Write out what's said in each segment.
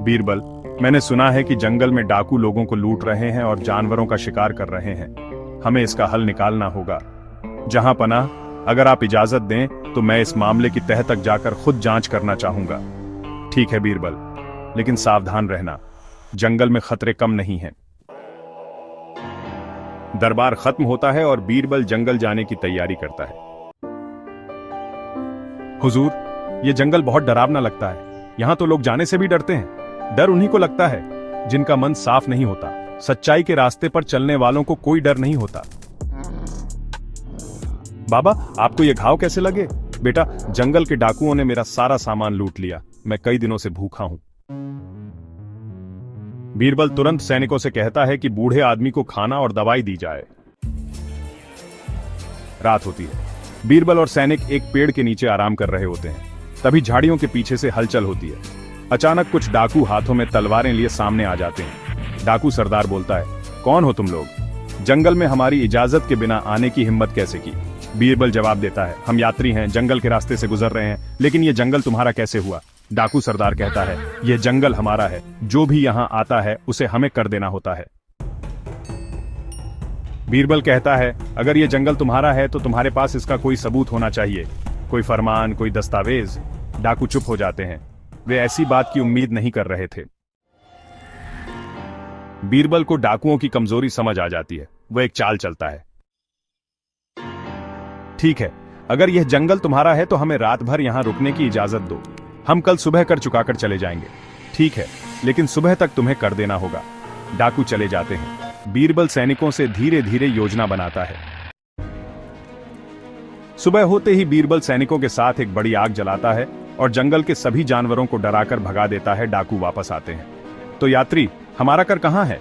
बीरबल, मैंने सुना है कि जंगल में डाकू लोगों को लूट रहे हैं और जानवरों का शिकार कर रहे हैं। हमें इसका हल निकालना होगा। जहां पनाह, अगर आप इजाजत दें तो मैं इस मामले की तह तक जाकर खुद जांच करना चाहूंगा। ठीक है बीरबल, लेकिन सावधान रहना, जंगल में खतरे कम नहीं हैं। दरबार खत्म होता है और बीरबल जंगल जाने की तैयारी करता है। हुजूर, यह जंगल बहुत डरावना लगता है। यहां तो लोग जाने से भी डरते हैं। डर उन्हीं को लगता है जिनका मन साफ नहीं होता। सच्चाई के रास्ते पर चलने वालों को कोई डर नहीं होता। बाबा, आपको ये घाव कैसे लगे? बेटा, जंगल के डाकुओं ने मेरा सारा सामान लूट लिया। मैं कई दिनों से भूखा हूं। बीरबल तुरंत सैनिकों से कहता है कि बूढ़े आदमी को खाना और दवाई दी जाए। रात होती है। बीरबल और सैनिक एक पेड़ के नीचे आराम कर रहे होते हैं। तभी झाड़ियों के पीछे से हलचल होती है। अचानक कुछ डाकू हाथों में तलवारें लिए सामने आ जाते हैं। डाकू सरदार बोलता है, कौन हो तुम लोग? जंगल में हमारी इजाजत के बिना आने की हिम्मत कैसे की? बीरबल जवाब देता है, हम यात्री हैं, जंगल के रास्ते से गुजर रहे हैं। लेकिन यह जंगल तुम्हारा कैसे हुआ? डाकू सरदार कहता है, यह जंगल हमारा है। जो भी यहां आता है उसे हमें कर देना होता है। बीरबल कहता है, अगर यह जंगल तुम्हारा है तो तुम्हारे पास इसका कोई सबूत होना चाहिए, कोई फरमान, कोई दस्तावेज। डाकू चुप हो जाते हैं। वे ऐसी बात की उम्मीद नहीं कर रहे थे। बीरबल को डाकुओं की कमजोरी समझ आ जाती है। वह एक चाल चलता है। ठीक है, अगर यह जंगल तुम्हारा है तो हमें रात भर यहां रुकने की इजाजत दो। हम कल सुबह कर चुकाकर चले जाएंगे। ठीक है, लेकिन सुबह तक तुम्हें कर देना होगा। डाकू चले जाते हैं। बीरबल सैनिकों से धीरे धीरे योजना बनाता है। सुबह होते ही बीरबल सैनिकों के साथ एक बड़ी आग जलाता है और जंगल के सभी जानवरों को डराकर भगा देता है। डाकू वापस आते हैं। तो यात्री, हमारा कर कहां है?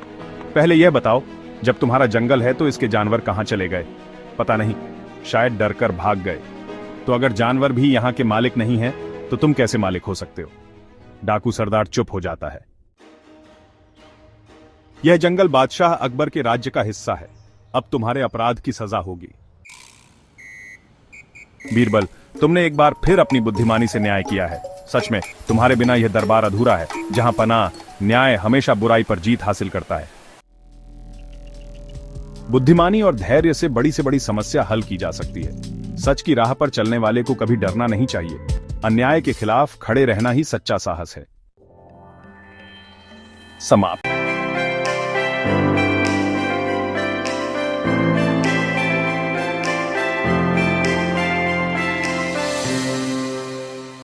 पहले यह बताओ, जब तुम्हारा जंगल है तो इसके जानवर कहां चले गए? पता नहीं, शायद डरकर भाग गए। तो अगर जानवर भी यहां के मालिक नहीं हैं, तो तुम कैसे मालिक हो सकते हो? डाकू सरदार चुप हो जाता है। यह जंगल बादशाह अकबर के राज्य का हिस्सा है। अब तुम्हारे अपराध की सजा होगी। बीरबल, तुमने एक बार फिर अपनी बुद्धिमानी से न्याय किया है। सच में तुम्हारे बिना यह दरबार अधूरा है, जहां पनाह, न्याय हमेशा बुराई पर जीत हासिल करता है। बुद्धिमानी और धैर्य से बड़ी समस्या हल की जा सकती है। सच की राह पर चलने वाले को कभी डरना नहीं चाहिए। अन्याय के खिलाफ खड़े रहना ही सच्चा साहस है। समाप्त।